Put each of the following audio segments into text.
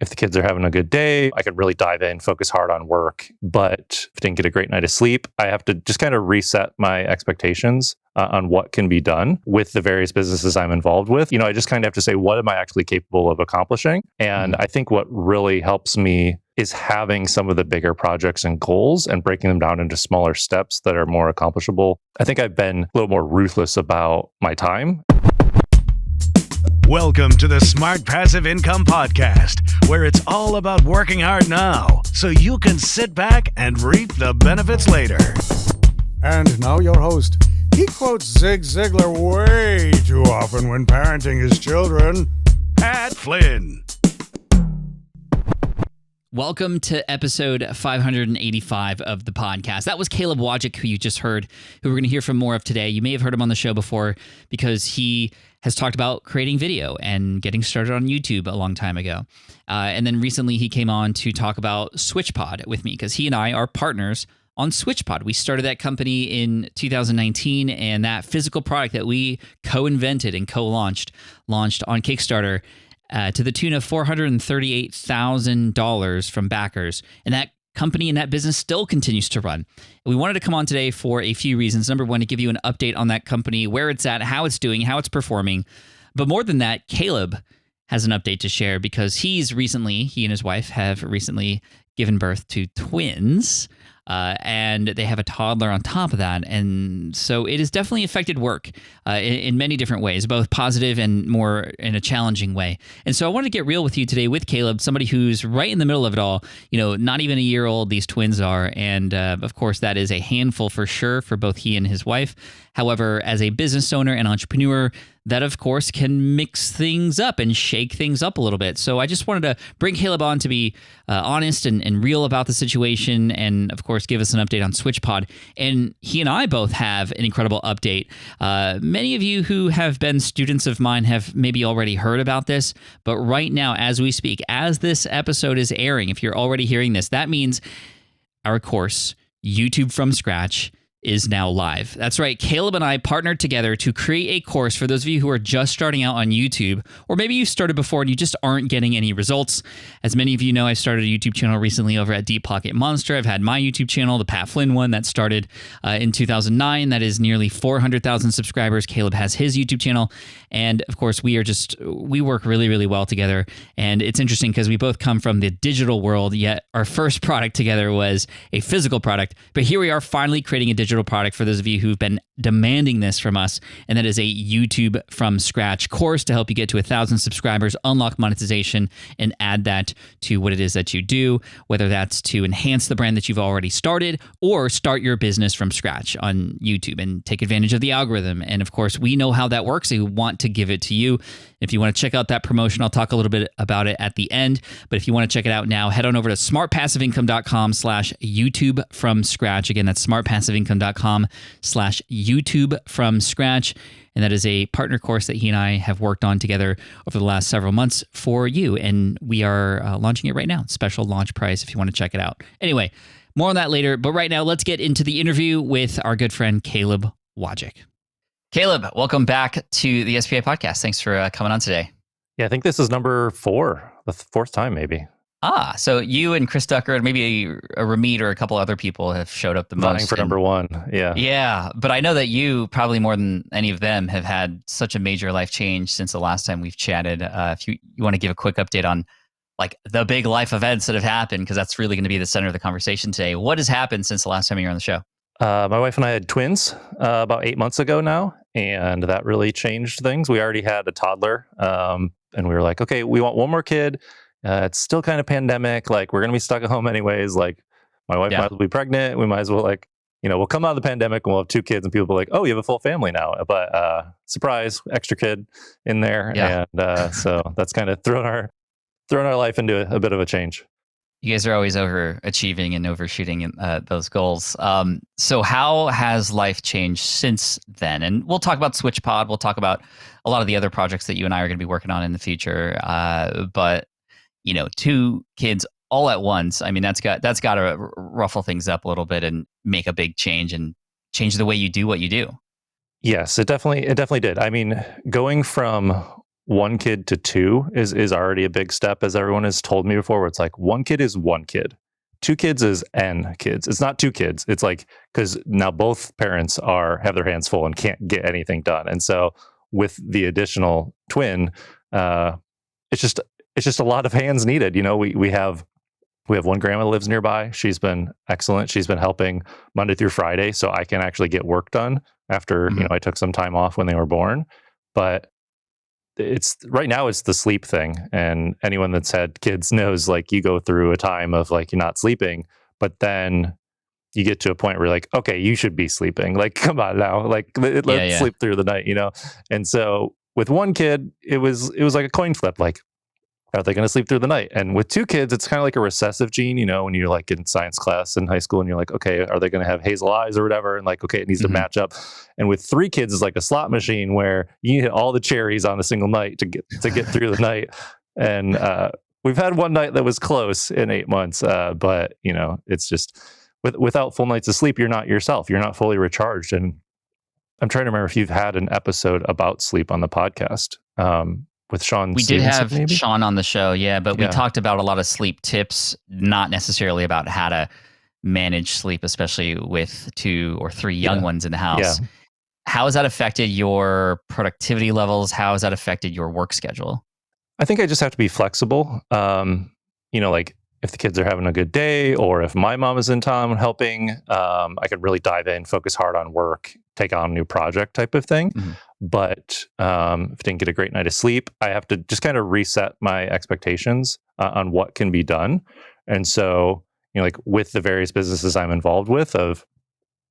if the kids are having a good day, I can really dive in, focus hard on work. But if I didn't get a great night of sleep, I have to just kind of reset my expectations on what can be done with the various businesses I'm involved with. I just kind of have to say, what am I actually capable of accomplishing? And I think what really helps me is having some of the bigger projects and goals and breaking them down into smaller steps that are more accomplishable. I think I've been a little more ruthless about my time. Welcome to the Smart Passive Income Podcast, where it's all about working hard now so you can sit back and reap the benefits later. And now your host. He quotes Zig Ziglar way too often when parenting his children. Pat Flynn. Welcome to episode 585 of the podcast. That was Caleb Wojcik, who you just heard, who we're going to hear from more of today. You may have heard him on the show before because he has talked about creating video and getting started on YouTube a long time ago. And then recently he came on to talk about SwitchPod with me because he and I are partners on SwitchPod. We started that company in 2019, and that physical product that we co-invented and co-launched launched on Kickstarter to the tune of $438,000 from backers. And that company and that business still continues to run. We wanted to come on today for a few reasons. Number one, to give you an update on that company, where it's at, how it's doing, how it's performing. But more than that, Caleb has an update to share because he and his wife have recently given birth to twins. And they have a toddler on top of that. And so it has definitely affected work in many different ways, both positive and more in a challenging way. And so I want to get real with you today with Caleb, somebody who's right in the middle of it all. Not even a year old, these twins are. And of course, that is a handful for sure for both he and his wife. However, as a business owner and entrepreneur, that, of course, can mix things up and shake things up a little bit. So I just wanted to bring Caleb on to be honest and real about the situation and, of course, give us an update on SwitchPod. And he and I both have an incredible update. Many of you who have been students of mine have maybe already heard about this, but right now, as we speak, as this episode is airing, if you're already hearing this, that means our course, YouTube from Scratch, is now live. That's right. Caleb and I partnered together to create a course for those of you who are just starting out on YouTube, or maybe you started before and you just aren't getting any results. As many of you know, I started a YouTube channel recently over at Deep Pocket Monster. I've had my YouTube channel, the Pat Flynn one, that started in 2009. That is nearly 400,000 subscribers. Caleb has his YouTube channel. And of course, we work really, really well together. And it's interesting because we both come from the digital world, yet our first product together was a physical product. But here we are finally creating a digital product for those of you who've been demanding this from us, and that is a YouTube from Scratch course to help you get to 1,000 subscribers, unlock monetization, and add that to what it is that you do, whether that's to enhance the brand that you've already started or start your business from scratch on YouTube and take advantage of the algorithm. And of course, we know how that works, so we want to give it to you. If you want to check out that promotion, I'll talk a little bit about it at the end. But if you want to check it out now, head on over to smartpassiveincome.com/YouTube from scratch. Again, that's smartpassiveincome.com/YouTube from scratch. And that is a partner course that he and I have worked on together over the last several months for you. And we are launching it right now. Special launch price if you want to check it out. Anyway, more on that later. But right now, let's get into the interview with our good friend, Caleb Wojcik. Caleb, welcome back to the SPA podcast. Thanks for coming on today. Yeah, I think this is number 4, the fourth time maybe. So you and Chris Ducker and maybe a Ramit or a couple other people have showed up the most. Vying for number 1, yeah. Yeah, but I know that you, probably more than any of them, have had such a major life change since the last time we've chatted. If you want to give a quick update on like the big life events that have happened, because that's really going to be the center of the conversation today. What has happened since the last time you were on the show? My wife and I had twins about 8 months ago now, and that really changed things. We already had a toddler, and we were like, okay, we want one more kid. It's still kind of pandemic. Like, we're going to be stuck at home anyways. Like, my wife might as well be pregnant. We might as well, like, we'll come out of the pandemic and we'll have 2 kids, and people will be like, oh, you have a full family now. But surprise, extra kid in there. Yeah. And so that's kind of thrown our life into a bit of a change. You guys are always overachieving and overshooting those goals. So how has life changed since then? And we'll talk about SwitchPod. We'll talk about a lot of the other projects that you and I are going to be working on in the future. But 2 kids all at once. I mean, that's got to ruffle things up a little bit and make a big change and change the way you do what you do. Yes, it definitely did. I mean, going from one kid to two is already a big step, as everyone has told me before, where it's like one kid is one kid. Two kids is N kids. It's not two kids. It's like, because now both parents have their hands full and can't get anything done. And so with the additional twin, it's just a lot of hands needed. We have one grandma that lives nearby. She's been excellent. She's been helping Monday through Friday, so I can actually get work done after I took some time off when they were born. But it's right now it's the sleep thing, and anyone that's had kids knows, like, you go through a time of like you're not sleeping, but then you get to a point where you're like, okay, you should be sleeping. Like, come on now, like let's sleep through the night, And so with one kid, it was like a coin flip. Like, are they going to sleep through the night? And with two kids, it's kind of like a recessive gene, when you're like in science class in high school and you're like, okay, are they going to have hazel eyes or whatever? And like, okay, it needs to match up. And with three kids, it's like a slot machine where you hit all the cherries on a single night to get through the night. And we've had one night that was close in 8 months, but it's just without full nights of sleep, you're not yourself. You're not fully recharged. And I'm trying to remember if you've had an episode about sleep on the podcast. With Sean. We did have Sean on the show, but we talked about a lot of sleep tips, not necessarily about how to manage sleep, especially with 2 or 3 young ones in the house. Yeah. How has that affected your productivity levels? How has that affected your work schedule? I think I just have to be flexible. Like if the kids are having a good day, or if my mom is in town helping, I could really dive in, focus hard on work, take on a new project type of thing. But if I didn't get a great night of sleep, I have to just kind of reset my expectations on what can be done. And so, like with the various businesses I'm involved with, of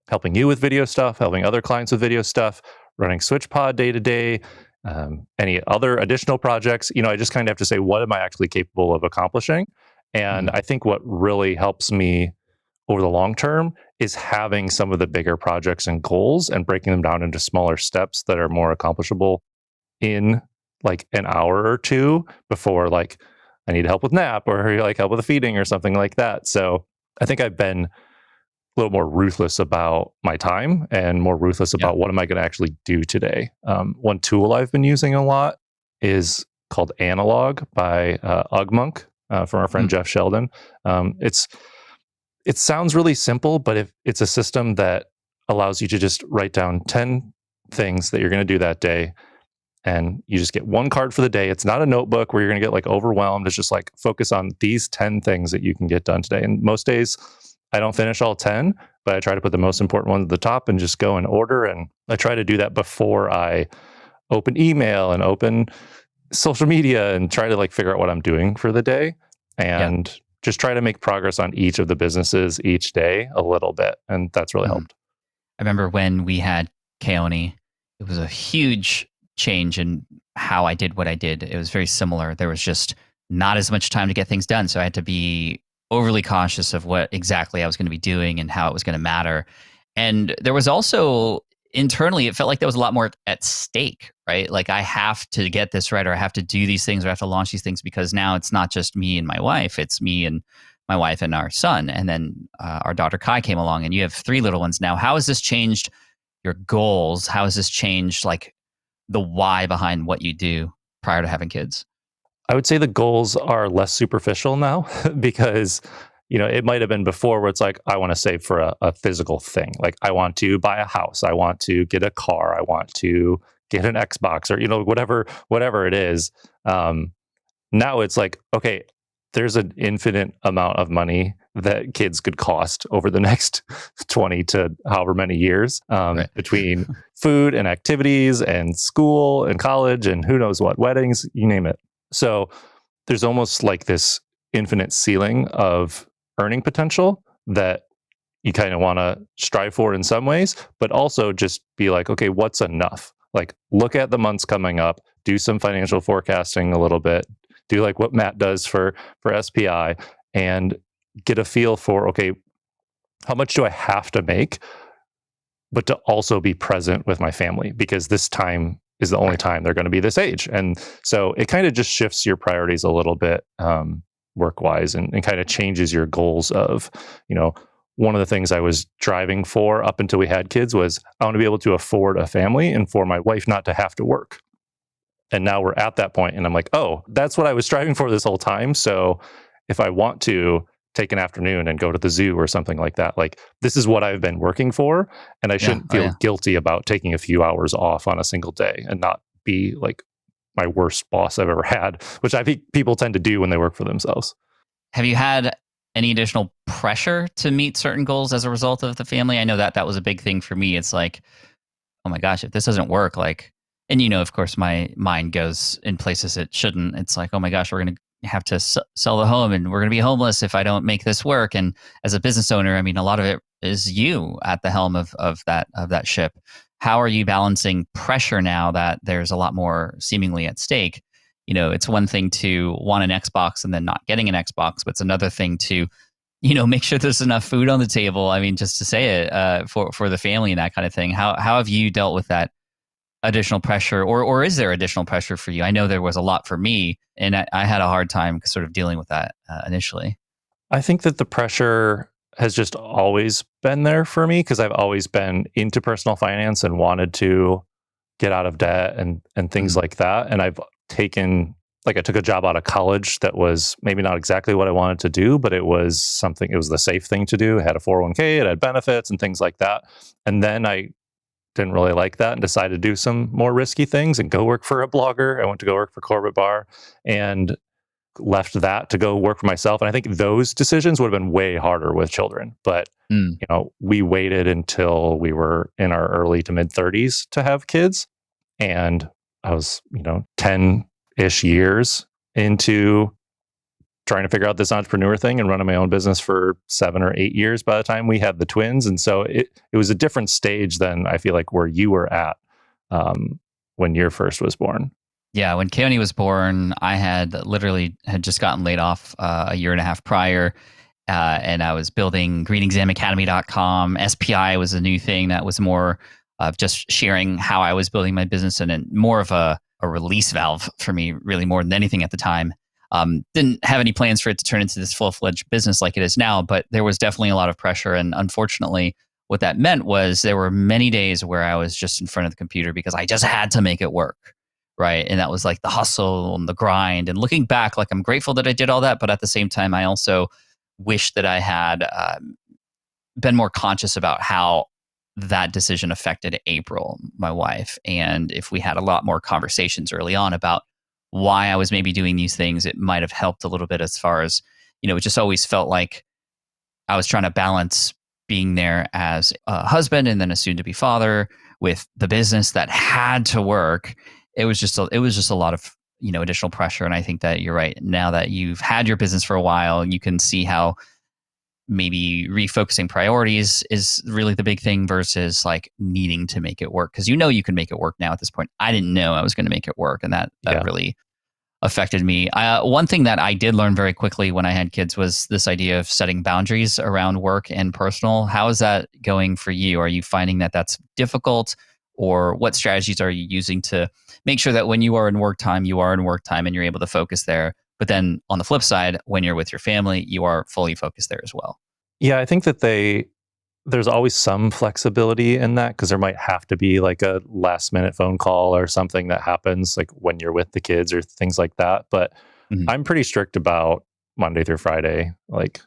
helping you with video stuff, helping other clients with video stuff, running SwitchPod day to day, any other additional projects, I just kind of have to say, what am I actually capable of accomplishing? And I think what really helps me over the long term is having some of the bigger projects and goals and breaking them down into smaller steps that are more accomplishable in like an hour or two before, like, I need help with nap or like help with the feeding or something like that. So I think I've been a little more ruthless about my time and more ruthless about what am I going to actually do today. One tool I've been using a lot is called Analog by Ugmonk from our friend Jeff Sheldon. It sounds really simple, but it's a system that allows you to just write down 10 things that you're going to do that day. And you just get one card for the day. It's not a notebook where you're going to get like overwhelmed. It's just like focus on these 10 things that you can get done today. And most days I don't finish all 10, but I try to put the most important ones at the top and just go in order. And I try to do that before I open email and open social media and try to like figure out what I'm doing for the day. And just try to make progress on each of the businesses each day a little bit. And that's really helped. I remember when we had Keone, it was a huge change in how I did what I did. It was very similar. There was just not as much time to get things done. So I had to be overly cautious of what exactly I was going to be doing and how it was going to matter. And there was also internally, it felt like there was a lot more at stake, right? Like I have to get this right, or I have to do these things, or I have to launch these things, because now it's not just me and my wife, it's me and my wife and our son. And then our daughter Kai came along, and you have 3 little ones now. How has this changed your goals? How has this changed like the why behind what you do prior to having kids? I would say the goals are less superficial now because it might have been before where it's like, I want to save for a physical thing. Like I want to buy a house. I want to get a car. I want to get an Xbox or, whatever it is. Now it's like, okay, there's an infinite amount of money that kids could cost over the next 20 to however many years between food and activities and school and college and who knows what, weddings, you name it. So there's almost like this infinite ceiling of earning potential that you kind of want to strive for in some ways, but also just be like, okay, what's enough? Like look at the months coming up, do some financial forecasting a little bit, do like what Matt does for SPI, and get a feel for, okay, how much do I have to make, but to also be present with my family, because this time is the only time they're going to be this age. And so it kind of just shifts your priorities a little bit work-wise and kind of changes your goals of, one of the things I was driving for up until we had kids was I want to be able to afford a family and for my wife not to have to work. And now we're at that point, and I'm like, oh, that's what I was striving for this whole time. So if I want to take an afternoon and go to the zoo or something like that, like this is what I've been working for, and I shouldn't feel guilty about taking a few hours off on a single day and not be like my worst boss I've ever had, which I think people tend to do when they work for themselves. Have you had any additional pressure to meet certain goals as a result of the family? I know that was a big thing for me. It's like, oh my gosh, if this doesn't work, like, and of course, my mind goes in places it shouldn't. It's like, oh my gosh, we're going to have to sell the home and we're going to be homeless if I don't make this work. And as a business owner, I mean, a lot of it is you at the helm of that ship. How are you balancing pressure now that there's a lot more seemingly at stake? It's one thing to want an Xbox and then not getting an Xbox, but it's another thing to, make sure there's enough food on the table. I mean, just to say it for the family and that kind of thing. How have you dealt with that additional pressure, or is there additional pressure for you? I know there was a lot for me, and I had a hard time sort of dealing with that initially. I think that the pressure has just always been there for me because I've always been into personal finance and wanted to get out of debt and things like that. And I've taken, like I took a job out of college that was maybe not exactly what I wanted to do, but it was something, it was the safe thing to do. It had a 401k, it had benefits and things like that. And then I didn't really like that and decided to do some more risky things and go work for a blogger. I went to go work for Corbett Bar and left that to go work for myself. And I think those decisions would have been way harder with children. But, we waited until we were in our early to mid 30s to have kids. And I was, 10-ish years into trying to figure out this entrepreneur thing and running my own business for 7 or 8 years by the time we had the twins. And so it was a different stage than I feel like where you were at when your first was born. Yeah, when Keone was born, I had just gotten laid off a year and a half prior. And I was building greenexamacademy.com. SPI was a new thing that was more of just sharing how I was building my business and more of a release valve for me, really more than anything at the time. Didn't have any plans for it to turn into this full-fledged business like it is now, but there was definitely a lot of pressure. And unfortunately, what that meant was there were many days where I was just in front of the computer because I just had to make it work. Right. And that was like the hustle and the grind. And looking back, like I'm grateful that I did all that. But at the same time, I also wish that I had been more conscious about how that decision affected April, my wife. And if we had a lot more conversations early on about why I was maybe doing these things, it might have helped a little bit as far as, it just always felt like I was trying to balance being there as a husband and then a soon to be father with the business that had to work. It was just a lot of, additional pressure. And I think that you're right. Now that you've had your business for a while, you can see how maybe refocusing priorities is really the big thing versus like needing to make it work. Because you can make it work now at this point. I didn't know I was going to make it work. And that really affected me. One thing that I did learn very quickly when I had kids was this idea of setting boundaries around work and personal. How is that going for you? Are you finding that that's difficult? Or what strategies are you using to make sure that when you are in work time and you're able to focus there? But then on the flip side, when you're with your family, you are fully focused there as well. Yeah, I think that there's always some flexibility in that because there might have to be like a last minute phone call or something that happens like when you're with the kids or things like that. But I'm pretty strict about Monday through Friday, like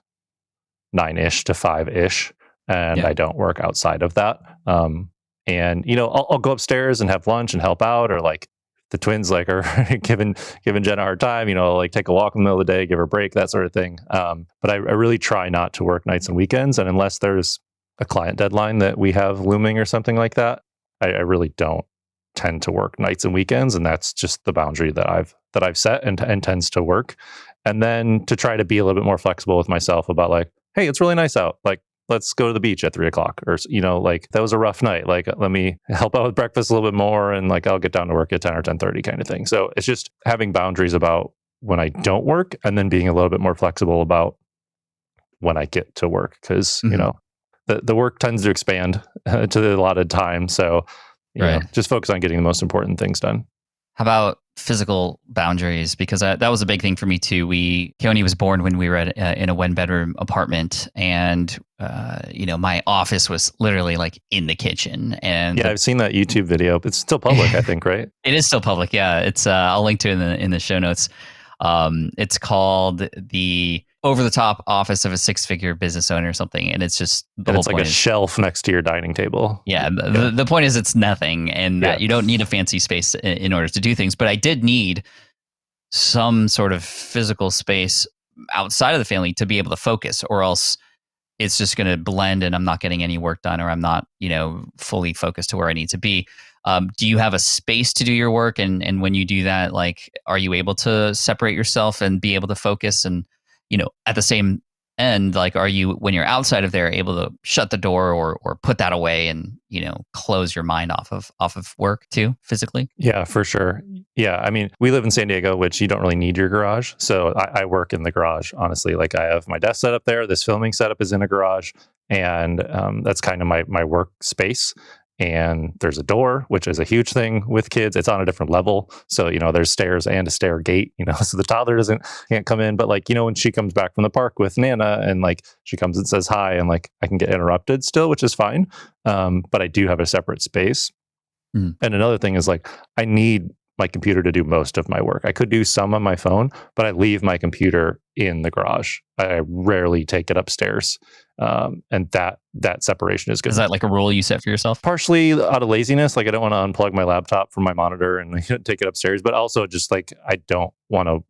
9-ish to 5-ish. And I don't work outside of that. And, I'll go upstairs and have lunch and help out, or like the twins like are giving Jen a hard time, like take a walk in the middle of the day, give her a break, that sort of thing. But I really try not to work nights and weekends. And unless there's a client deadline that we have looming or something like that, I really don't tend to work nights and weekends. And that's just the boundary that I've set and tends to work. And then to try to be a little bit more flexible with myself about like, hey, it's really nice out. Like, let's go to the beach at 3:00 or, like that was a rough night. Like, let me help out with breakfast a little bit more. And like, I'll get down to work at 10 or 10:30 kind of thing. So it's just having boundaries about when I don't work and then being a little bit more flexible about when I get to work. Cause the work tends to expand to the allotted time. So, just focus on getting the most important things done. How about physical boundaries, because that was a big thing for me too. Keone was born when we were in a 1-bedroom apartment, and my office was literally like in the kitchen. And I've seen that YouTube video. It's still public, I think, right? It is still public. Yeah, it's I'll link to it in the show notes. It's called the Over the Top Office of a Six-Figure Business Owner or something, and it's just it's like a shelf next to your dining table. Yeah, the point is it's nothing, and that you don't need a fancy space in order to do things. But I did need some sort of physical space outside of the family to be able to focus, or else it's just going to blend and I'm not getting any work done, or I'm not, fully focused to where I need to be. Do you have a space to do your work? And when you do that, like, are you able to separate yourself and be able to focus? And, at the same end, like, are you, when you're outside of there, able to shut the door or put that away and, close your mind off of work too, physically? Yeah, for sure. Yeah. I mean, we live in San Diego, which you don't really need your garage. So I work in the garage, honestly. Like, I have my desk set up there. This filming setup is in a garage. And that's kind of my work space. And there's a door, which is a huge thing with kids. It's on a different level. So, there's stairs and a stair gate, so the toddler can't come in. But like, when she comes back from the park with Nana and like she comes and says hi, and like I can get interrupted still, which is fine. But I do have a separate space. And another thing is like, I need my computer to do most of my work. I could do some on my phone, but I leave my computer in the garage. I rarely take it upstairs. And that separation is good. Is that like a rule you set for yourself? Partially out of laziness. Like, I don't want to unplug my laptop from my monitor and take it upstairs, but also just like, I don't want to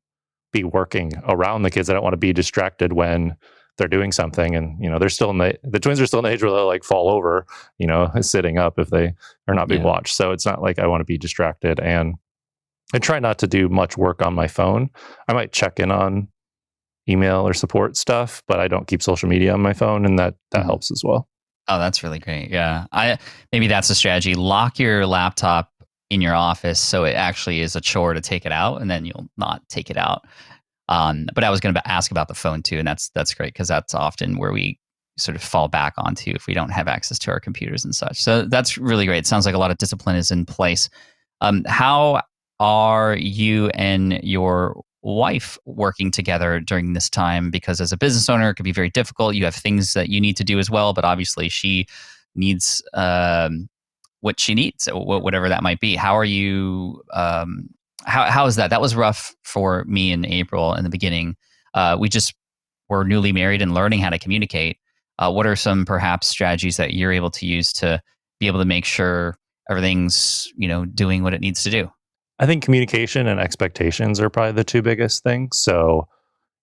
be working around the kids. I don't want to be distracted when they're doing something. And, they're still the twins are still in the age where they'll like fall over, sitting up if they are not being watched. So it's not like I want to be distracted. And I try not to do much work on my phone. I might check in on email or support stuff, but I don't keep social media on my phone, and that helps as well. Oh, that's really great. Yeah. Maybe that's a strategy. Lock your laptop in your office so it actually is a chore to take it out, and then you'll not take it out. But I was going to ask about the phone too, and that's great, because that's often where we sort of fall back onto if we don't have access to our computers and such. So that's really great. It sounds like a lot of discipline is in place. How are you and your wife working together during this time? Because as a business owner, it could be very difficult. You have things that you need to do as well, but obviously she needs what she needs, whatever that might be. How are you? How is that? That was rough for me in April in the beginning. We just were newly married and learning how to communicate. What are some perhaps strategies that you're able to use to be able to make sure everything's doing what it needs to do? I think communication and expectations are probably the two biggest things. So,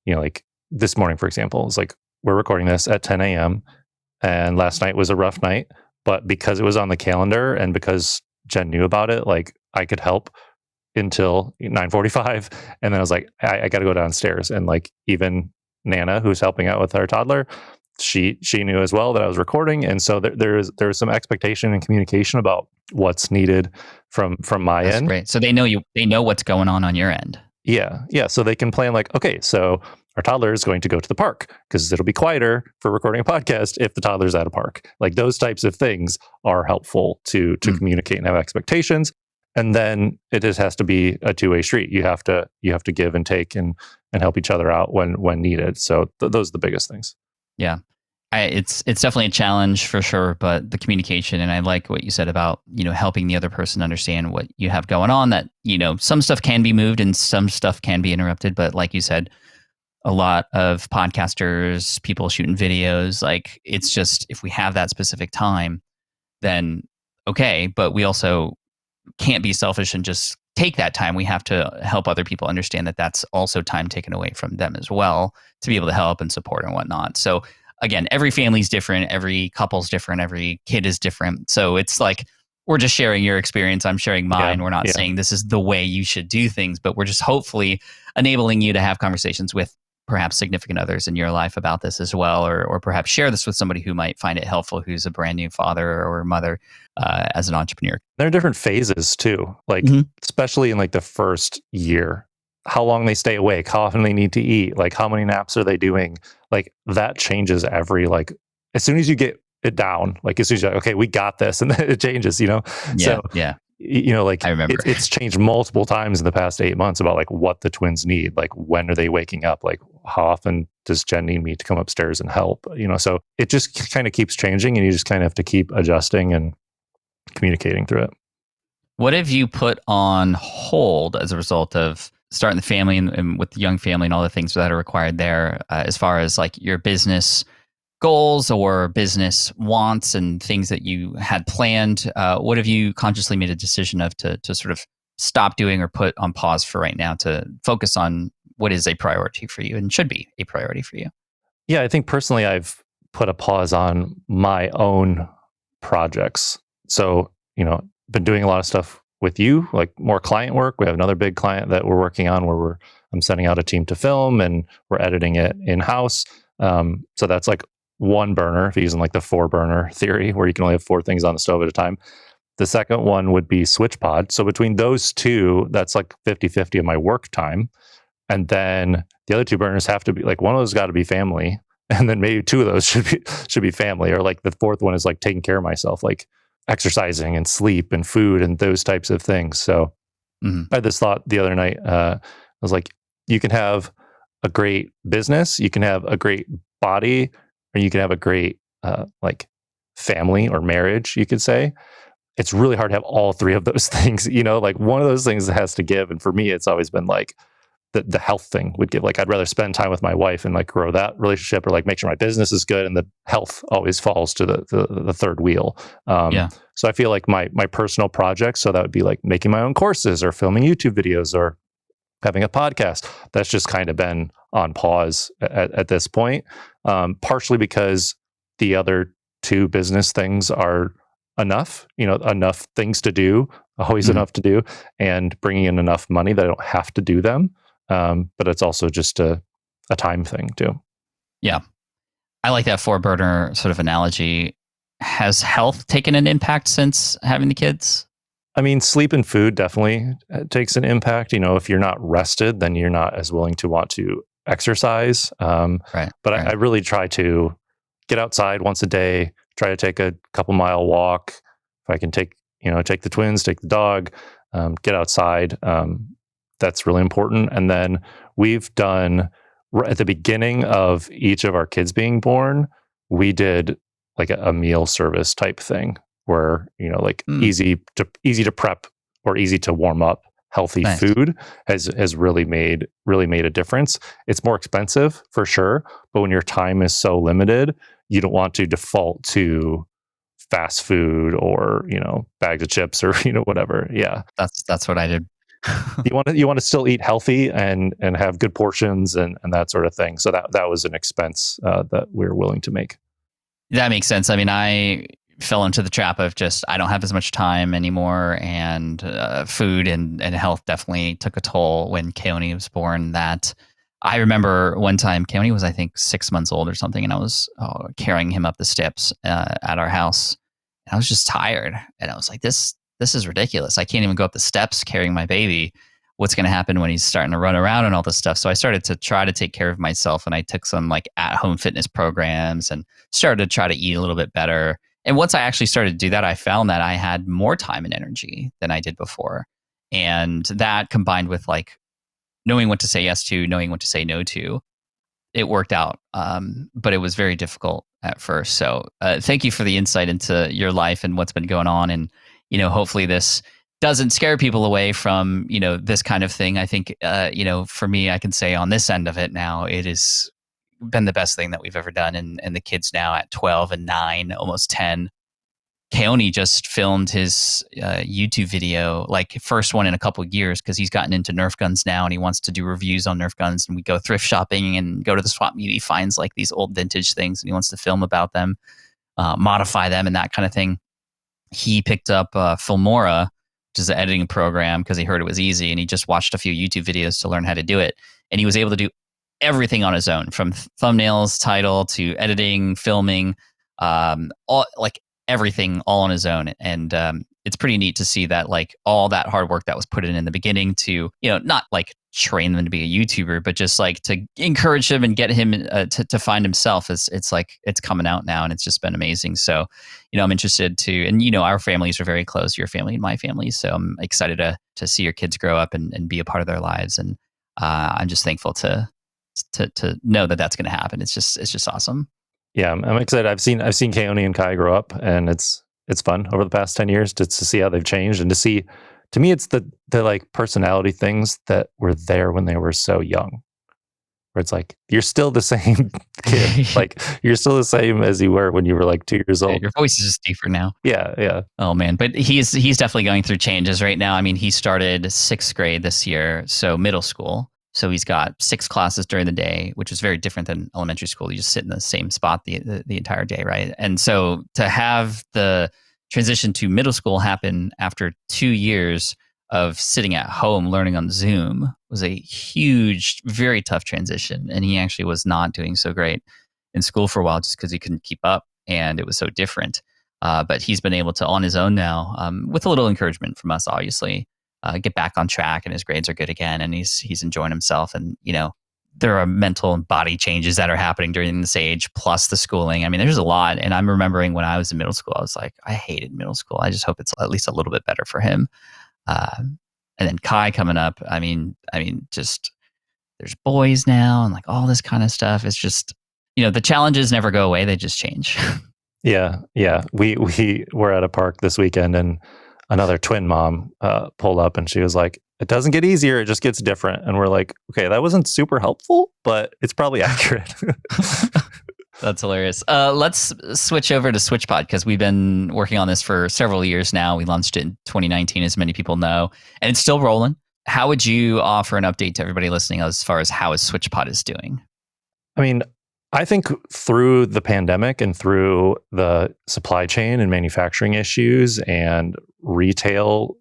like this morning, for example, it's like we're recording this at 10 a.m. and last night was a rough night, but because it was on the calendar and because Jen knew about it, like I could help until 9:45. And then I was like, I got to go downstairs. And like even Nana, who's helping out with our toddler, she knew as well that I was recording. And so there was some expectation and communication about what's needed from my That's end. Great. So they know what's going on your end. Yeah. So they can plan like, okay, so our toddler is going to go to the park because it'll be quieter for recording a podcast if the toddler's at a park. Like those types of things are helpful to communicate and have expectations. And then it just has to be a two-way street. You have to give and take and help each other out when needed. So those are the biggest things. Yeah. It's definitely a challenge for sure, but the communication, and I like what you said about, helping the other person understand what you have going on, that, some stuff can be moved and some stuff can be interrupted. But like you said, a lot of podcasters, people shooting videos, like it's just, if we have that specific time, then okay. But we also can't be selfish and just take that time. We have to help other people understand that that's also time taken away from them as well, to be able to help and support and whatnot. So again, every family's different, every couple's different, every kid is different. So it's like, we're just sharing your experience, I'm sharing mine. We're not saying this is the way you should do things, but we're just hopefully enabling you to have conversations with perhaps significant others in your life about this as well, or perhaps share this with somebody who might find it helpful, who's a brand new father or mother as an entrepreneur. There are different phases too, like especially in like the first year, how long they stay awake, how often they need to eat, like how many naps are they doing, like that changes like as soon as you get it down, like as soon as you're like, okay, we got this, and then it changes, Yeah, so yeah. like I remember. it's changed multiple times in the past 8 months about like what the twins need, like when are they waking up, like how often does Jen need me to come upstairs and help, so it just kind of keeps changing, and you just kind of have to keep adjusting and communicating through it. What have you put on hold as a result of starting the family and with the young family and all the things that are required there, as far as like your business goals or business wants and things that you had planned? What have you consciously made a decision of to sort of stop doing or put on pause for right now to focus on what is a priority for you and should be a priority for you? Yeah, I think personally I've put a pause on my own projects. So, been doing a lot of stuff with you, like more client work. We have another big client that we're working on where I'm sending out a team to film and we're editing it in-house. So that's like one burner, if you're using like the 4-burner theory where you can only have 4 things on the stove at a time. The second one would be SwitchPod. So between those two, that's like 50-50 of my work time. And then the other 2 burners have to be like, one of those got to be family. And then maybe 2 of those should be family. Or like the 4th one is like taking care of myself, like exercising and sleep and food and those types of things. So I had this thought the other night. I was like, you can have a great business, you can have a great body, or you can have a great like family or marriage, you could say. It's really hard to have all 3 of those things, like one of those things has to give. And for me, it's always been like the health thing would give. Like I'd rather spend time with my wife and like grow that relationship, or like make sure my business is good, and the health always falls to the third wheel. So I feel like my personal projects, so that would be like making my own courses or filming YouTube videos or having a podcast, that's just kind of been on pause at this point, partially because the other 2 business things are enough things to do, always enough to do, and bringing in enough money that I don't have to do them. But it's also just a time thing too. Yeah. I like that 4-burner sort of analogy. Has health taken an impact since having the kids? I mean, sleep and food definitely takes an impact. If you're not rested, then you're not as willing to want to exercise. Right. But I really try to get outside once a day, try to take a couple mile walk. If I can take the twins, take the dog, get outside. That's really important. And then we've done, at the beginning of each of our kids being born, we did like a meal service type thing where, easy to prep or easy to warm up healthy food has really made a difference. It's more expensive for sure, but when your time is so limited, you don't want to default to fast food or, bags of chips or, whatever. Yeah. That's what I did. You want to still eat healthy and have good portions and that sort of thing. So that was an expense that we were willing to make. That makes sense. I mean, I fell into the trap of just, I don't have as much time anymore, and food and health definitely took a toll when Keone was born. That I remember one time Keone was, I think, 6 months old or something, and I was carrying him up the steps at our house, and I was just tired, and I was like, this is ridiculous. I can't even go up the steps carrying my baby. What's going to happen when he's starting to run around and all this stuff? So I started to try to take care of myself, and I took some like at-home fitness programs and started to try to eat a little bit better. And once I actually started to do that, I found that I had more time and energy than I did before. And that combined with like knowing what to say yes to, knowing what to say no to, it worked out. But it was very difficult at first. So thank you for the insight into your life and what's been going on. And, hopefully this doesn't scare people away from, this kind of thing. I think, for me, I can say on this end of it now, it has been the best thing that we've ever done. And the kids now at 12 and 9, almost 10. Keone just filmed his YouTube video, like first one in a couple of years, because he's gotten into Nerf guns now and he wants to do reviews on Nerf guns. And we go thrift shopping and go to the swap meet. He finds like these old vintage things and he wants to film about them, modify them and that kind of thing. He picked up Filmora, which is an editing program, because he heard it was easy, and he just watched a few YouTube videos to learn how to do it. And he was able to do everything on his own, from thumbnails, title, to editing, filming, all like everything all on his own. And it's pretty neat to see that, like, all that hard work that was put in the beginning to, not like train them to be a YouTuber, but just like to encourage him and get him to find himself. It's like it's coming out now, and it's just been amazing. So, I'm interested to, and our families are very close, your family and my family. So I'm excited to see your kids grow up and be a part of their lives. And I'm just thankful to know that that's going to happen. It's just awesome. Yeah, I'm excited. I've seen Keone and Kai grow up, and it's fun over the past 10 years to see how they've changed, and to see. To me, it's the like personality things that were there when they were so young, where it's like you're still the same kid, like you're still the same as you were when you were like 2 years old. Your voice is just deeper now. Yeah. Oh man, but he's definitely going through changes right now. I mean, he started 6th grade this year, so middle school. So he's got 6 classes during the day, which is very different than elementary school. You just sit in the same spot the entire day, right? And so to have the transition to middle school happen after 2 years of sitting at home learning on Zoom was a huge, very tough transition. And he actually was not doing so great in school for a while just because he couldn't keep up and it was so different. But he's been able to, on his own now, with a little encouragement from us, obviously, get back on track, and his grades are good again, and he's enjoying himself. And, there are mental and body changes that are happening during this age, plus the schooling. I mean, there's a lot. And I'm remembering when I was in middle school, I was like, I hated middle school. I just hope it's at least a little bit better for him. And then Kai coming up. I mean, just there's boys now and like all this kind of stuff. It's just, the challenges never go away. They just change. Yeah. We were at a park this weekend, and another twin mom pulled up, and she was like, it doesn't get easier, it just gets different. And we're like, okay, that wasn't super helpful, but it's probably accurate. That's hilarious. Let's switch over to SwitchPod, because we've been working on this for several years now. We launched it in 2019, as many people know, and it's still rolling. How would you offer an update to everybody listening as far as how SwitchPod is doing? I mean, I think through the pandemic and through the supply chain and manufacturing issues and retail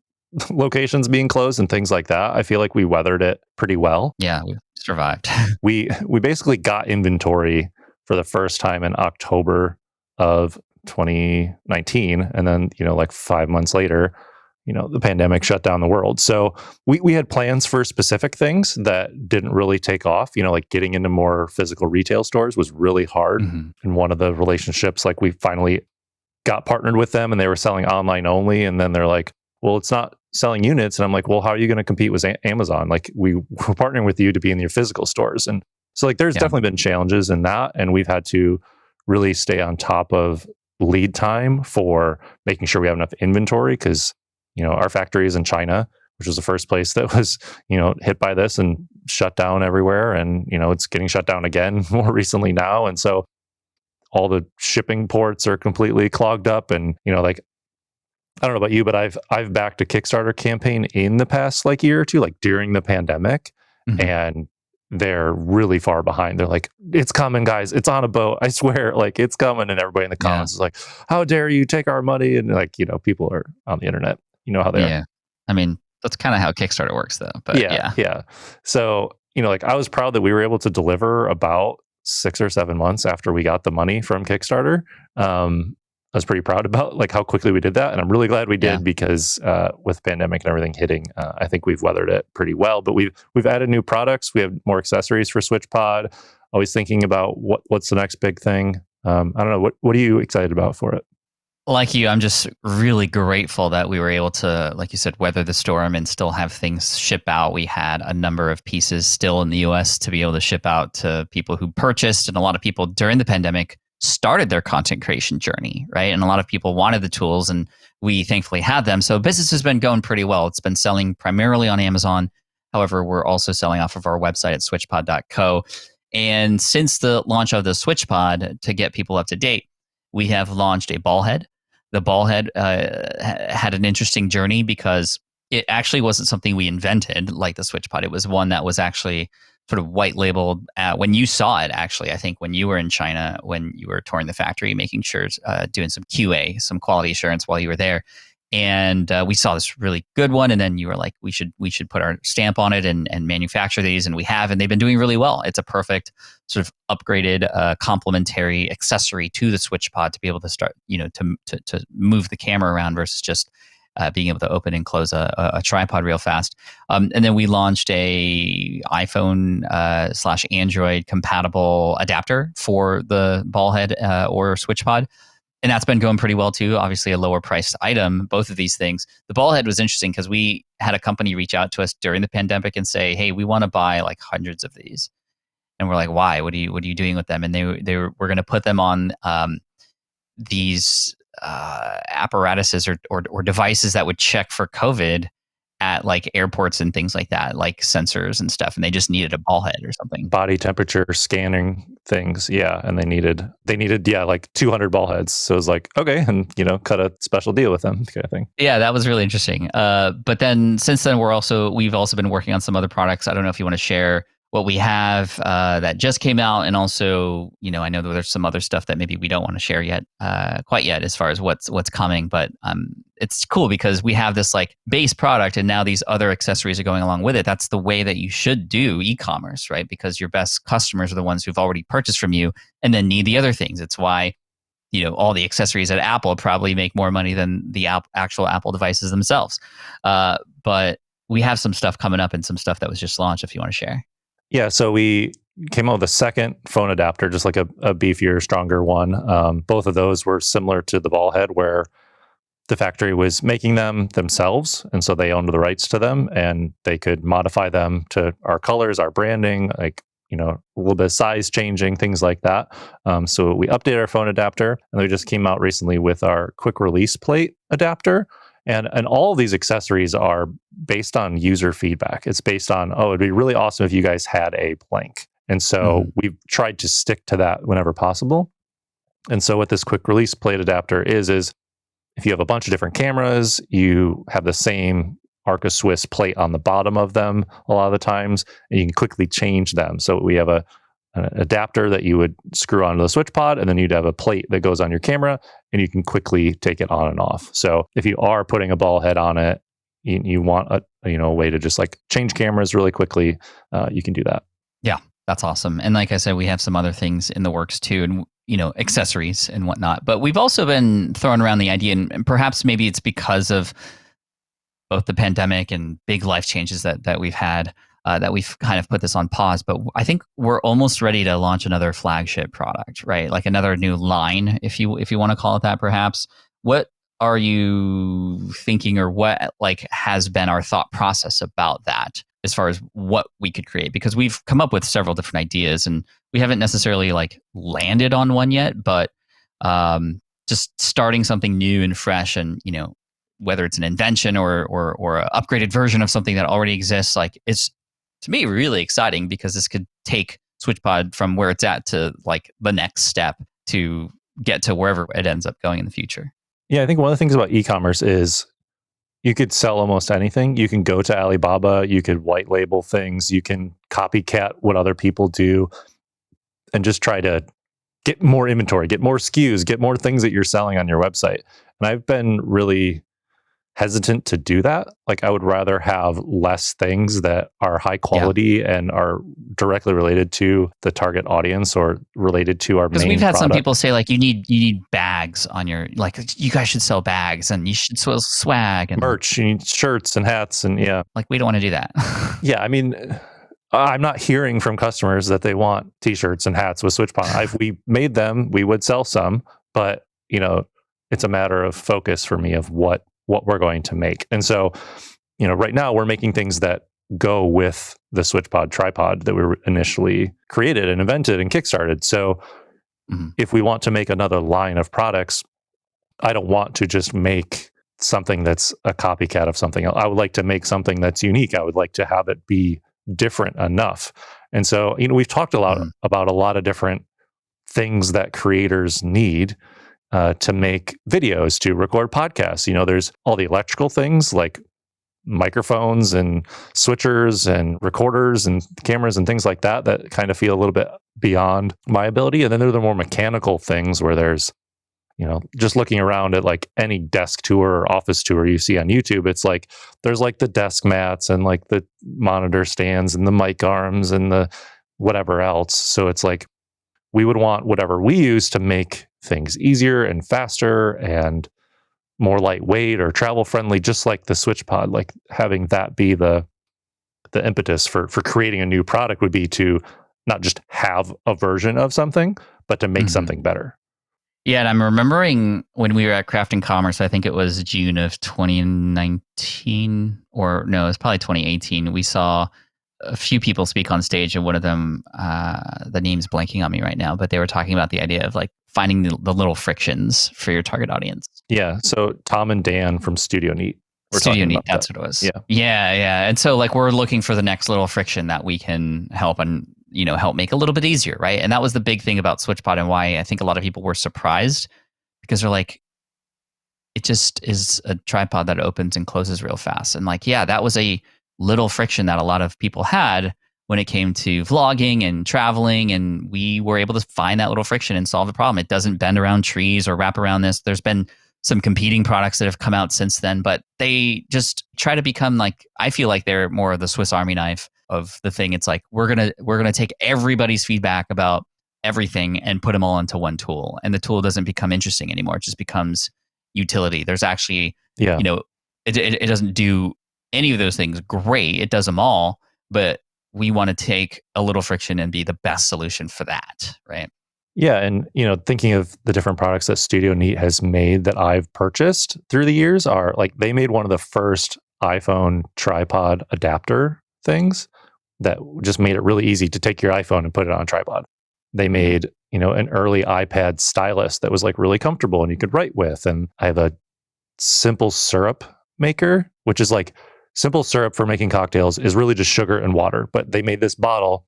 locations being closed and things like that, I feel like we weathered it pretty well. Yeah, we survived. We basically got inventory for the first time in October of 2019, and then like 5 months later, the pandemic shut down the world. So we had plans for specific things that didn't really take off. Like getting into more physical retail stores was really hard. Mm-hmm. And one of the relationships, like we finally got partnered with them, and they were selling online only. And then they're like, well, it's not selling units. And I'm like, well, how are you going to compete with Amazon? Like we're partnering with you to be in your physical stores. And so like there's definitely been challenges in that. And we've had to really stay on top of lead time for making sure we have enough inventory, because our factory is in China, which was the first place that was, hit by this and shut down everywhere. And, it's getting shut down again more recently now. And so all the shipping ports are completely clogged up. And, like, I don't know about you, but I've backed a Kickstarter campaign in the past like year or two, like during the pandemic. Mm-hmm. And they're really far behind. They're like, it's coming, guys. It's on a boat. I swear, like it's coming. And everybody in the comments is like, how dare you take our money? And like, people are on the internet. You know how they are. I mean, that's kind of how Kickstarter works though. But yeah. So, like I was proud that we were able to deliver about 6 or 7 months after we got the money from Kickstarter. I was pretty proud about like how quickly we did that. And I'm really glad we did because with the pandemic and everything hitting, I think we've weathered it pretty well. But we've added new products. We have more accessories for SwitchPod. Always thinking about what's the next big thing. I don't know. What are you excited about for it? Like you, I'm just really grateful that we were able to, like you said, weather the storm and still have things ship out. We had a number of pieces still in the US to be able to ship out to people who purchased. And a lot of people during the pandemic started their content creation journey, right? And a lot of people wanted the tools, and we thankfully had them. So business has been going pretty well. It's been selling primarily on Amazon. However, we're also selling off of our website at switchpod.co. And since the launch of the SwitchPod, to get people up to date, we have launched a ball head. The ball head had an interesting journey because it actually wasn't something we invented like the SwitchPod. It was one that was actually sort of white labeled when you saw it, actually. I think when you were in China, when you were touring the factory, making sure, doing some QA, some quality assurance while you were there. And we saw this really good one. And then you were like, we should put our stamp on it and manufacture these. And we have, and they've been doing really well. It's a perfect sort of upgraded complementary accessory to the SwitchPod to be able to start, to move the camera around versus just being able to open and close a tripod real fast. And then we launched a iPhone / Android compatible adapter for the ball head or SwitchPod. And that's been going pretty well too. Obviously a lower priced item, both of these things. The ball head was interesting because we had a company reach out to us during the pandemic and say, hey, we want to buy like hundreds of these. And we're like, why? What are you doing with them? And we're going to put them on these apparatuses or devices that would check for COVID at like airports and things like that, like sensors and stuff. And they just needed a ball head or something. Body temperature scanning things. Yeah. And they needed like 200 ball heads. So it was like, okay. And, cut a special deal with them kind of thing. Yeah, that was really interesting. But then since then, we've also been working on some other products. I don't know if you want to share what we have that just came out, and also, I know that there's some other stuff that maybe we don't want to share yet, quite yet, as far as what's coming. But it's cool because we have this like base product, and now these other accessories are going along with it. That's the way that you should do e-commerce, right? Because your best customers are the ones who've already purchased from you, and then need the other things. It's why all the accessories at Apple probably make more money than the actual Apple devices themselves. But we have some stuff coming up and some stuff that was just launched. If you want to share. Yeah, so we came out with a second phone adapter, just like a beefier, stronger one. Both of those were similar to the ball head, where the factory was making them themselves, and so they owned the rights to them, and they could modify them to our colors, our branding, like a little bit of size changing, things like that. So we updated our phone adapter, and we just came out recently with our quick release plate adapter. And all of these accessories are based on user feedback. It's based on, it'd be really awesome if you guys had a plank. And so we've tried to stick to that whenever possible. And so what this quick release plate adapter is if you have a bunch of different cameras, you have the same Arca Swiss plate on the bottom of them a lot of the times, and you can quickly change them. So we have an adapter that you would screw onto the SwitchPod, and then you'd have a plate that goes on your camera, and you can quickly take it on and off. So if you are putting a ball head on it, you want a way to just like change cameras really quickly, you can do that. Yeah, that's awesome. And like I said, we have some other things in the works too, and accessories and whatnot. But we've also been throwing around the idea, and perhaps maybe it's because of both the pandemic and big life changes that we've had, that we've kind of put this on pause. But I think we're almost ready to launch another flagship product, right? Like another new line, if you want to call it that, perhaps. What are you thinking, or what like has been our thought process about that as far as what we could create? Because we've come up with several different ideas, and we haven't necessarily like landed on one yet, but just starting something new and fresh, and whether it's an invention or an upgraded version of something that already exists, like it's, to me, really exciting, because this could take SwitchPod from where it's at to like the next step to get to wherever it ends up going in the future. Yeah, I think one of the things about e-commerce is you could sell almost anything. You can go to Alibaba, you could white label things, you can copycat what other people do, and just try to get more inventory, get more SKUs, get more things that you're selling on your website. And I've been really hesitant to do that. Like, I would rather have less things that are high quality and are directly related to the target audience or related to our main Because we've had product. some people say like you need bags on your, like you guys should sell bags and you should sell swag and merch, you need shirts and hats, and like we don't want to do that. Yeah, I mean, I'm not hearing from customers that they want t-shirts and hats with SwitchPod. If we made them, we would sell some, but it's a matter of focus for me of what we're going to make. And so, right now we're making things that go with the SwitchPod tripod that we initially created and invented and kickstarted. So if we want to make another line of products, I don't want to just make something that's a copycat of something else. I would like to make something that's unique. I would like to have it be different enough. And so, we've talked a lot about a lot of different things that creators need to make videos, to record podcasts. There's all the electrical things like microphones and switchers and recorders and cameras and things like that kind of feel a little bit beyond my ability. And then there are the more mechanical things where there's, just looking around at like any desk tour or office tour you see on YouTube, it's like there's like the desk mats and like the monitor stands and the mic arms and the whatever else. So it's like we would want whatever we use to make things easier and faster and more lightweight or travel friendly, just like the SwitchPod. Like having that be the impetus for creating a new product would be to not just have a version of something, but to make something better. Yeah, and I'm remembering when we were at Craft and Commerce, I think it was June of 2019, or no, it was probably 2018. We saw a few people speak on stage, and one of them, the name's blanking on me right now, but they were talking about the idea of like finding the little frictions for your target audience. Yeah. So Tom and Dan from Studio Neat. Studio Neat, that's what it was. Yeah. And so like we're looking for the next little friction that we can help and help make a little bit easier, right? And that was the big thing about SwitchPod and why I think a lot of people were surprised, because they're like, it just is a tripod that opens and closes real fast. And like, yeah, that was a little friction that a lot of people had when it came to vlogging and traveling, and we were able to find that little friction and solve the problem. It doesn't bend around trees or wrap around this. There's been some competing products that have come out since then, but they just try to become like, I feel like they're more of the Swiss Army knife of the thing. It's like we're gonna take everybody's feedback about everything and put them all into one tool, and the tool doesn't become interesting anymore. It just becomes utility. There's actually, it doesn't do any of those things great. It does them all, but we want to take a little friction and be the best solution for that, right? Yeah, and thinking of the different products that Studio Neat has made that I've purchased through the years are like they made one of the first iPhone tripod adapter things that just made it really easy to take your iPhone and put it on a tripod. They made, an early iPad stylus that was like really comfortable and you could write with. And I have a simple syrup maker, which is like simple syrup for making cocktails is really just sugar and water. But they made this bottle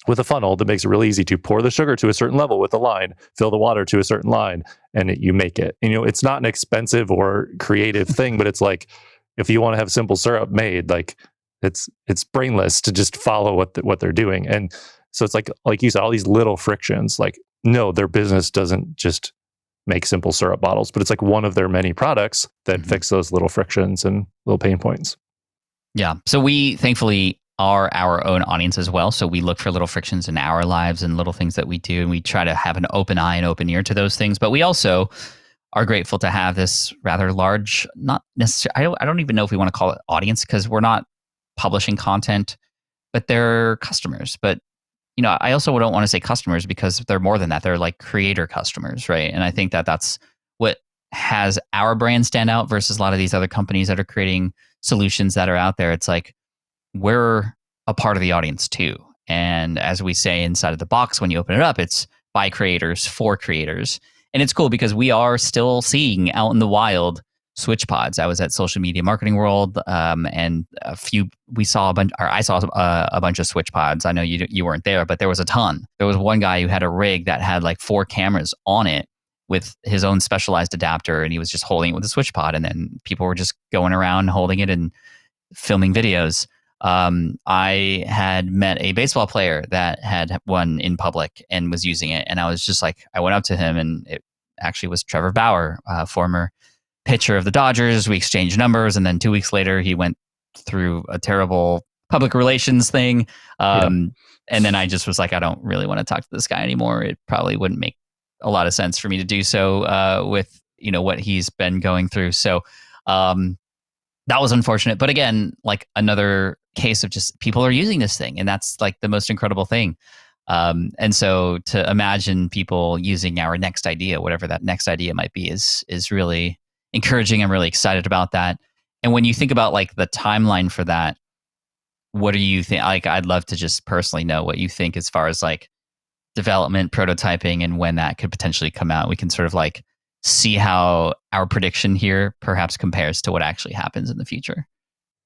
with a funnel that makes it really easy to pour the sugar to a certain level with a line, fill the water to a certain line, and you make it. And, it's not an expensive or creative thing, but it's like, if you want to have simple syrup made, like it's brainless to just follow what they're doing. And so it's like you said, all these little frictions, like, no, their business doesn't just make simple syrup bottles, but it's like one of their many products that fix those little frictions and little pain points. Yeah. So we thankfully are our own audience as well. So we look for little frictions in our lives and little things that we do. And we try to have an open eye and open ear to those things. But we also are grateful to have this rather large, not necessarily, I don't even know if we want to call it audience, because we're not publishing content, but they're customers. But, I also don't want to say customers because they're more than that. They're like creator customers, right? And I think that that's what has our brand stand out versus a lot of these other companies that are creating solutions that are out there. It's like, we're a part of the audience too. And as we say inside of the box, when you open it up, it's by creators for creators. And it's cool because we are still seeing out in the wild SwitchPods. I was at Social Media Marketing World, and I saw a bunch of SwitchPods. I know you weren't there, but there was a ton. There was one guy who had a rig that had like 4 cameras on it with his own specialized adapter, and he was just holding it with a SwitchPod, and then people were just going around holding it and filming videos. I had met a baseball player that had one in public and was using it. And I was just like, I went up to him, and it actually was Trevor Bauer, former pitcher of the Dodgers. We exchanged numbers. And then 2 weeks later, he went through a terrible public relations thing. And then I just was like, I don't really want to talk to this guy anymore. It probably wouldn't make a lot of sense for me to do so, with, what he's been going through. So, that was unfortunate. But again, like another case of just people are using this thing, and that's like the most incredible thing. And so to imagine people using our next idea, whatever that next idea might be, is really encouraging. I'm really excited about that. And when you think about like the timeline for that, what do you think? Like, I'd love to just personally know what you think as far as like development, prototyping, and when that could potentially come out. We can sort of like see how our prediction here perhaps compares to what actually happens in the future.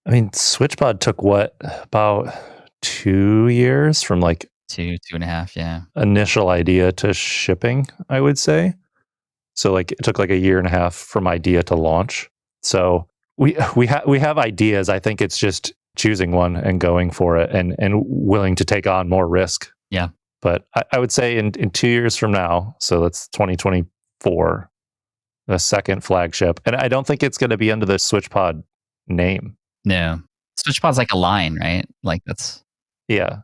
I mean, SwitchPod took about 2 years from like 2.5, yeah, initial idea to shipping, I would say. So like it took like a year and a half from idea to launch. So we have ideas. I think it's just choosing one and going for it, and willing to take on more risk. Yeah. But I would say in 2 years from now, so that's 2024, the second flagship. And I don't think it's going to be under the SwitchPod name. No. SwitchPod's like a line, right? Like that's... Yeah.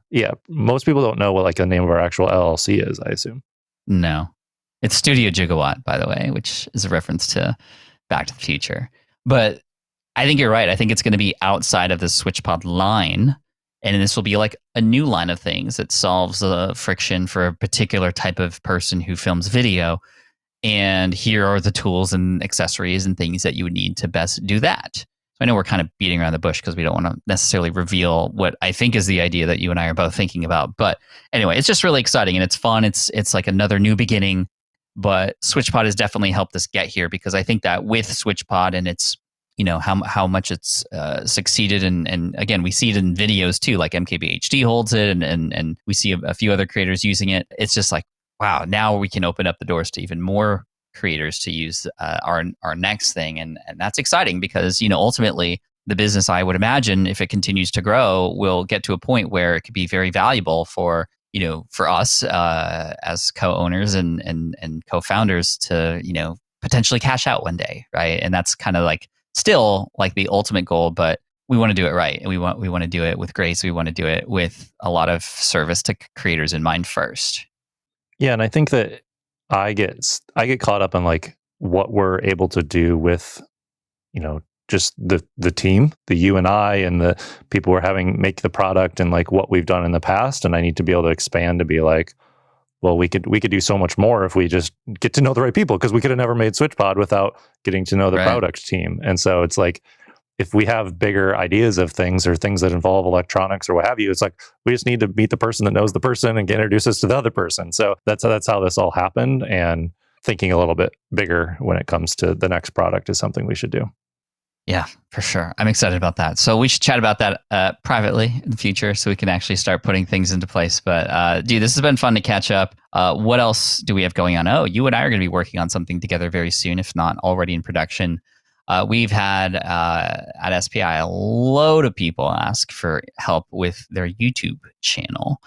Most people don't know what like the name of our actual LLC is, I assume. No. It's Studio Gigawatt, by the way, which is a reference to Back to the Future. But I think you're right. I think it's going to be outside of the SwitchPod line. And this will be like a new line of things that solves the friction for a particular type of person who films video. And here are the tools and accessories and things that you would need to best do that. So I know we're kind of beating around the bush because we don't want to necessarily reveal what I think is the idea that you and I are both thinking about. But anyway, it's just really exciting and it's fun. It's like another new beginning. But SwitchPod has definitely helped us get here because I think that with SwitchPod and its, how much it's succeeded. And again, we see it in videos too, like MKBHD holds it and we see a few other creators using it. It's just like, wow, now we can open up the doors to even more creators to use our next thing. And that's exciting because, ultimately the business, I would imagine, if it continues to grow, will get to a point where it could be very valuable for us as co-owners and co-founders to, potentially cash out one day, right? And that's kind of like still like the ultimate goal, but we want to do it right. And we want to do it with grace. We want to do it with a lot of service to creators in mind first. Yeah, and I think that I get caught up in like what we're able to do with, just the team, the you and I, and the people we're having make the product, and like what we've done in the past. And I need to be able to expand to be like, well, we could do so much more if we just get to know the right people, because we could have never made SwitchPod without getting to know the product team. And so it's like, if we have bigger ideas of things or things that involve electronics or what have you, it's like we just need to meet the person that knows the person and get introduce us to the other person. So that's how this all happened. And thinking a little bit bigger when it comes to the next product is something we should do. Yeah, for sure. I'm excited about that. So we should chat about that privately in the future so we can actually start putting things into place. But dude, this has been fun to catch up. What else do we have going on? Oh, you and I are going to be working on something together very soon, if not already in production. We've had at SPI a load of people ask for help with their YouTube channel.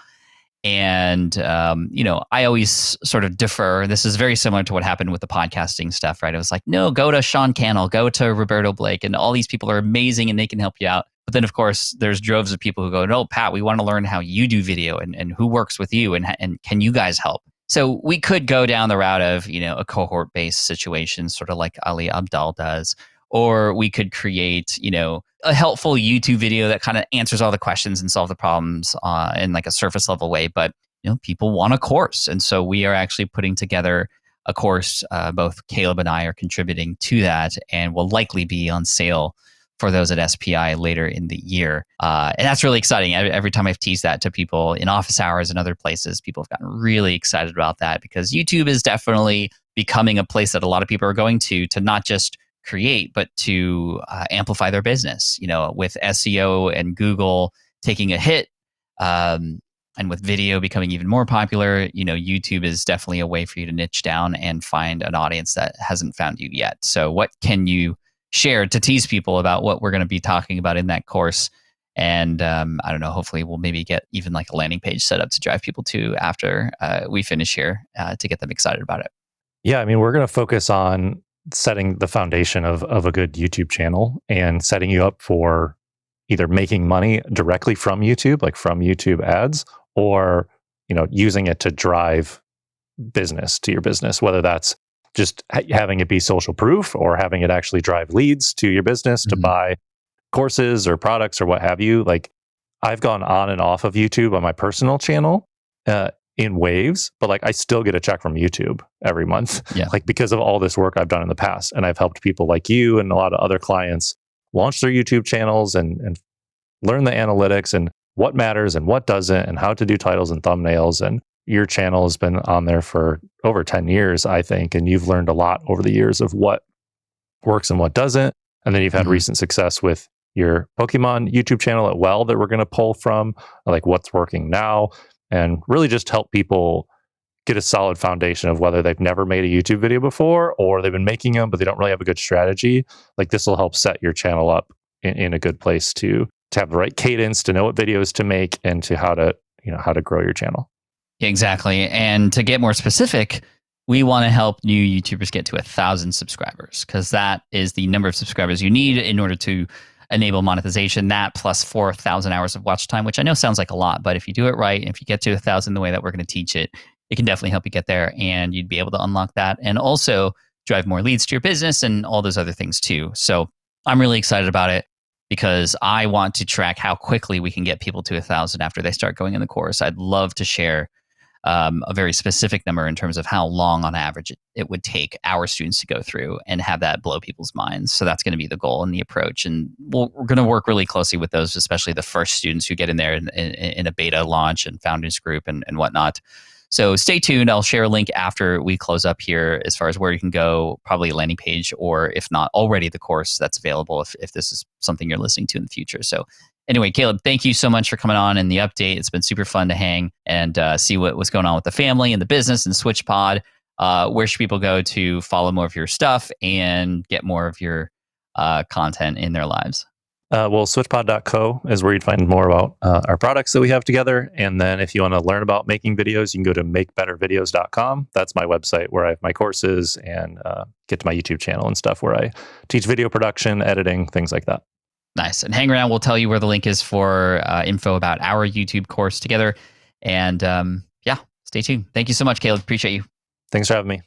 And, I always sort of defer. This is very similar to what happened with the podcasting stuff, right? It was like, no, go to Sean Cannell, go to Roberto Blake, and all these people are amazing and they can help you out. But then, of course, there's droves of people who go, no, Pat, we want to learn how you do video and who works with you and can you guys help? So we could go down the route of, a cohort-based situation, sort of like Ali Abdal does. Or we could create, a helpful YouTube video that kind of answers all the questions and solve the problems in like a surface level way. But, people want a course. And so we are actually putting together a course. Both Caleb and I are contributing to that and will likely be on sale for those at SPI later in the year. And that's really exciting. Every time I've teased that to people in office hours and other places, people have gotten really excited about that because YouTube is definitely becoming a place that a lot of people are going to not just create, but to amplify their business, with SEO and Google taking a hit, and with video becoming even more popular, YouTube is definitely a way for you to niche down and find an audience that hasn't found you yet. So what can you share to tease people about what we're going to be talking about in that course? And I don't know, hopefully we'll maybe get even like a landing page set up to drive people to after we finish here to get them excited about it. Yeah, I mean, we're going to focus on setting the foundation of a good YouTube channel and setting you up for either making money directly from YouTube, like from YouTube ads, or, using it to drive business to your business, whether that's just having it be social proof or having it actually drive leads to your business to buy courses or products or what have you. Like I've gone on and off of YouTube on my personal channel in waves, but like I still get a check from YouTube every month, like because of all this work I've done in the past. And I've helped people like you and a lot of other clients launch their YouTube channels and learn the analytics and what matters and what doesn't and how to do titles and thumbnails. And your channel has been on there for over 10 years, I think. And you've learned a lot over the years of what works and what doesn't. And then you've had recent success with your Pokemon YouTube channel at Well that we're going to pull from, like what's working now, and really just help people get a solid foundation of whether they've never made a YouTube video before or they've been making them, but they don't really have a good strategy. Like this will help set your channel up in a good place to have the right cadence, to know what videos to make, and to how to grow your channel. Exactly. And to get more specific, we want to help new YouTubers get to 1,000 subscribers because that is the number of subscribers you need in order to enable monetization. That plus 4,000 hours of watch time, which I know sounds like a lot, but if you do it right, and if you get to 1,000 the way that we're going to teach it, it can definitely help you get there and you'd be able to unlock that. And also drive more leads to your business and all those other things too. So I'm really excited about it because I want to track how quickly we can get people to 1,000 after they start going in the course. I'd love to share a very specific number in terms of how long on average it would take our students to go through and have that blow people's minds. So that's going to be the goal and the approach. And we're going to work really closely with those, especially the first students who get in there in a beta launch and founders group and whatnot. So stay tuned. I'll share a link after we close up here as far as where you can go, probably a landing page, or if not already, the course that's available if this is something you're listening to in the future. So anyway, Caleb, thank you so much for coming on and the update. It's been super fun to hang and see what's going on with the family and the business and SwitchPod. Where should people go to follow more of your stuff and get more of your content in their lives? Well, SwitchPod.co is where you'd find more about our products that we have together. And then if you want to learn about making videos, you can go to makebettervideos.com. That's my website where I have my courses and get to my YouTube channel and stuff where I teach video production, editing, things like that. Nice. And hang around. We'll tell you where the link is for info about our YouTube course together. And yeah, stay tuned. Thank you so much, Caleb. Appreciate you. Thanks for having me.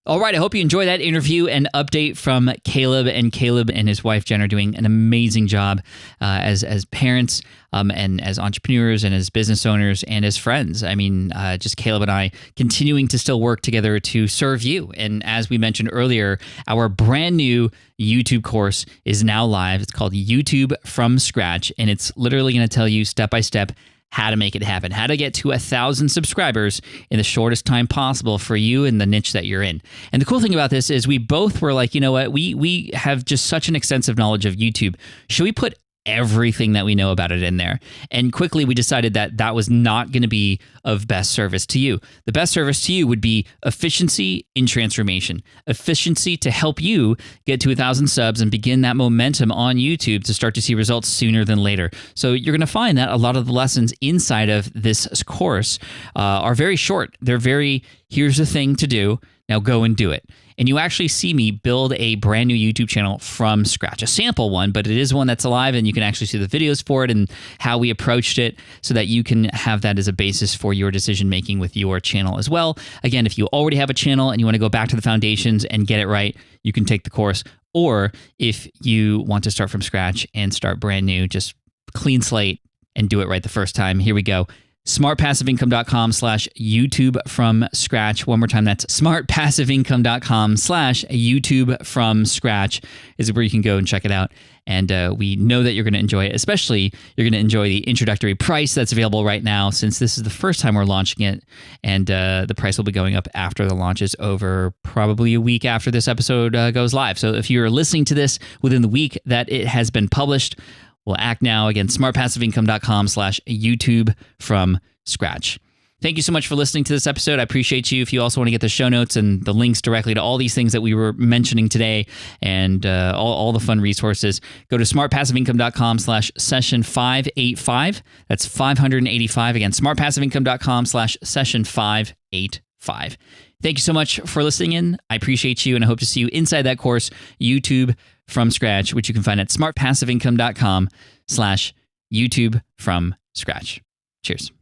All right, I hope you enjoyed that interview and update from Caleb. And Caleb and his wife, Jen, are doing an amazing job as parents and as entrepreneurs and as business owners and as friends. I mean, just Caleb and I continuing to still work together to serve you. And as we mentioned earlier, our brand new YouTube course is now live. It's called YouTube from Scratch, and it's literally going to tell you step by step how to make it happen, how to get to 1,000 subscribers in the shortest time possible for you in the niche that you're in. And the cool thing about this is we both were like, you know what, we have just such an extensive knowledge of YouTube. Should we put everything that we know about it in there? And quickly we decided that that was not going to be of best service to you. The best service to you would be efficiency in transformation, efficiency to help you get to 1,000 subs and begin that momentum on YouTube to start to see results sooner than later. So you're going to find that a lot of the lessons inside of this course are very short. They're very, here's the thing to do, now go and do it. And you actually see me build a brand new YouTube channel from scratch, a sample one, but it is one that's alive and you can actually see the videos for it and how we approached it so that you can have that as a basis for your decision-making with your channel as well. Again, if you already have a channel and you want to go back to the foundations and get it right, you can take the course. Or if you want to start from scratch and start brand new, just clean slate and do it right the first time, here we go. smartpassiveincome.com/YouTube from scratch. One more time, that's smartpassiveincome.com/YouTube from scratch is where you can go and check it out. And we know that you're going to enjoy it. Especially, you're going to enjoy the introductory price that's available right now, since this is the first time we're launching it. And the price will be going up after the launch is over, probably a week after this episode goes live. So if you're listening to this within the week that it has been published, we'll act now. Again, smartpassiveincome.com/YouTube from scratch. Thank you so much for listening to this episode. I appreciate you. If you also want to get the show notes and the links directly to all these things that we were mentioning today and all the fun resources, go to smartpassiveincome.com/session585. That's 585. Again, smartpassiveincome.com/session585. Thank you so much for listening in. I appreciate you, and I hope to see you inside that course, YouTube from scratch, which you can find at smartpassiveincome.com/YouTube from scratch. Cheers.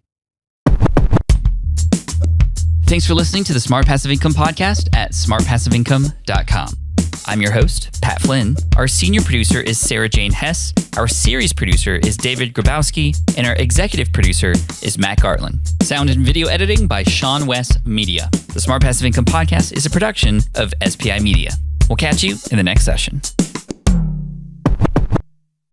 Thanks for listening to the Smart Passive Income podcast at smartpassiveincome.com. I'm your host, Pat Flynn. Our senior producer is Sarah Jane Hess. Our series producer is David Grabowski. And our executive producer is Matt Gartland. Sound and video editing by Sean West Media. The Smart Passive Income podcast is a production of SPI Media. We'll catch you in the next session.